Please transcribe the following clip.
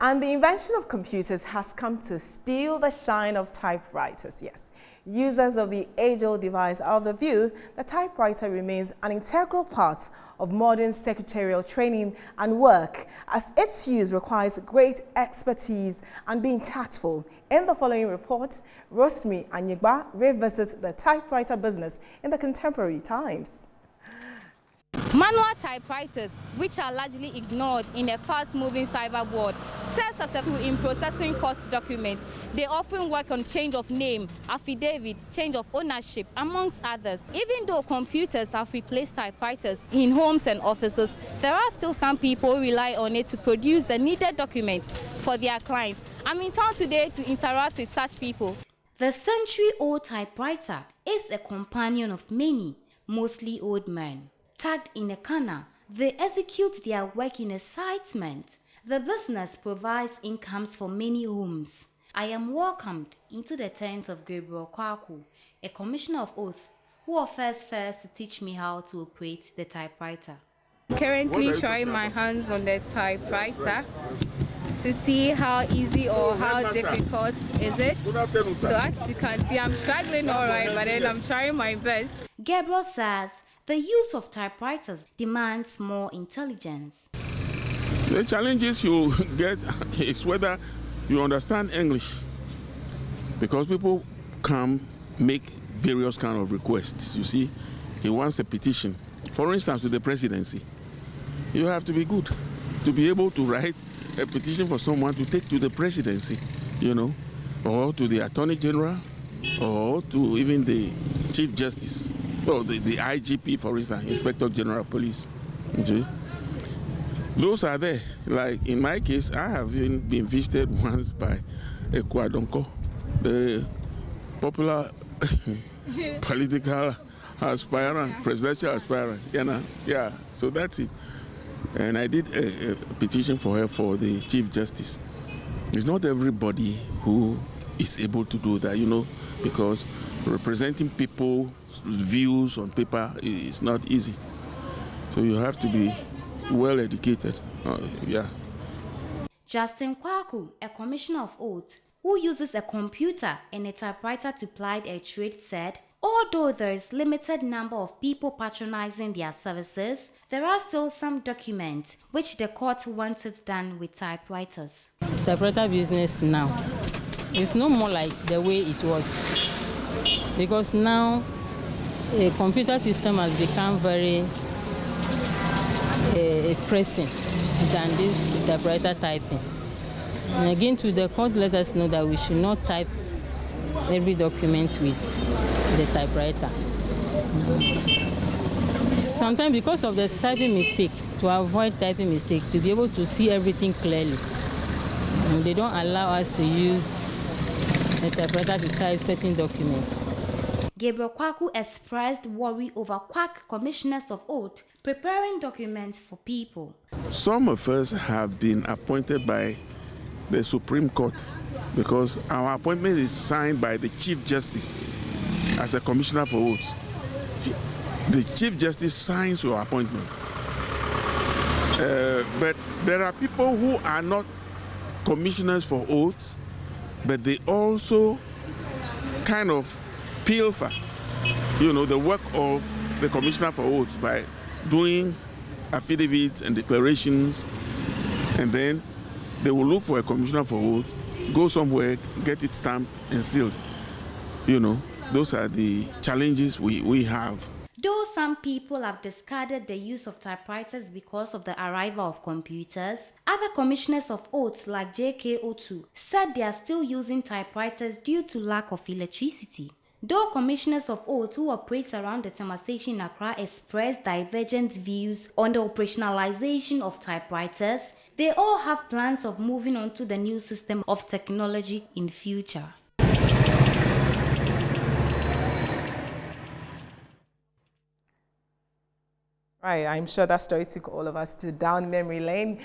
And the invention of computers has come to steal the shine of typewriters, yes. Users of the age-old device are of the view that typewriter remains an integral part of modern secretarial training and work, as its use requires great expertise and being tactful. In the following report, Rosemary and Anyigba revisit the typewriter business in the contemporary times. Manual typewriters, which are largely ignored in a fast-moving cyber world, serves as a tool in processing court documents. They often work on change of name, affidavit, change of ownership, amongst others. Even though computers have replaced typewriters in homes and offices, there are still some people who rely on it to produce the needed documents for their clients. I'm in town today to interact with such people. The century-old typewriter is a companion of many, mostly old men. Tagged in a corner, they execute their work in excitement. The business provides incomes for many homes. I am welcomed into the tent of Gabriel Kwaku, a commissioner of oath, who offers first to teach me how to operate the typewriter. Currently trying my hands on the typewriter to see how easy or how difficult is it. So as you can see, I'm struggling all right, but then I'm trying my best. Gabriel says the use of typewriters demands more intelligence. The challenges you get is whether you understand English, because people come make various kind of requests. You see, he wants a petition, for instance, to the presidency. You have to be good to be able to write a petition for someone to take to the presidency, you know, or to the Attorney General, or to even the Chief Justice, or the IGP, for instance, Inspector General of Police. Okay? Those are there. Like in my case, I have been visited once by a Kwadonko, the popular political aspirant, presidential aspirant. You know? Yeah, so that's it. And I did a petition for her for the Chief Justice. It's not everybody who is able to do that, you know, because representing people's views on paper is not easy. So you have to be well educated. Yeah. Justin Kwaku, a commissioner of oath, who uses a computer and a typewriter to ply a trade, said, although there is limited number of people patronizing their services, there are still some documents which the court wanted done with typewriters. Typewriter business now is no more like the way it was, because now a computer system has become very pressing than this typewriter typing. And again, to the court, let us know that we should not type every document with the typewriter. Sometimes because of the typing mistake, to avoid typing mistake, to be able to see everything clearly, they don't allow us to use the typewriter to type certain documents. Gabriel Kwaku expressed worry over quack commissioners of oath preparing documents for people. Some of us have been appointed by the Supreme Court because our appointment is signed by the Chief Justice as a commissioner for oaths. The Chief Justice signs your appointment. But there are people who are not commissioners for oaths, but they also kind of pilfer, you know, the work of the commissioner for oaths by doing affidavits and declarations, and then they will look for a commissioner for oath, go somewhere, get it stamped and sealed. You know, those are the challenges we have. Though some people have discarded the use of typewriters because of the arrival of computers, other commissioners of oaths like JK02 said they are still using typewriters due to lack of electricity. Though commissioners of oath who operate around the Tema station in Accra expressed divergent views on the operationalization of typewriters, they all have plans of moving on to the new system of technology in future. Right, I'm sure that story took all of us to down memory lane.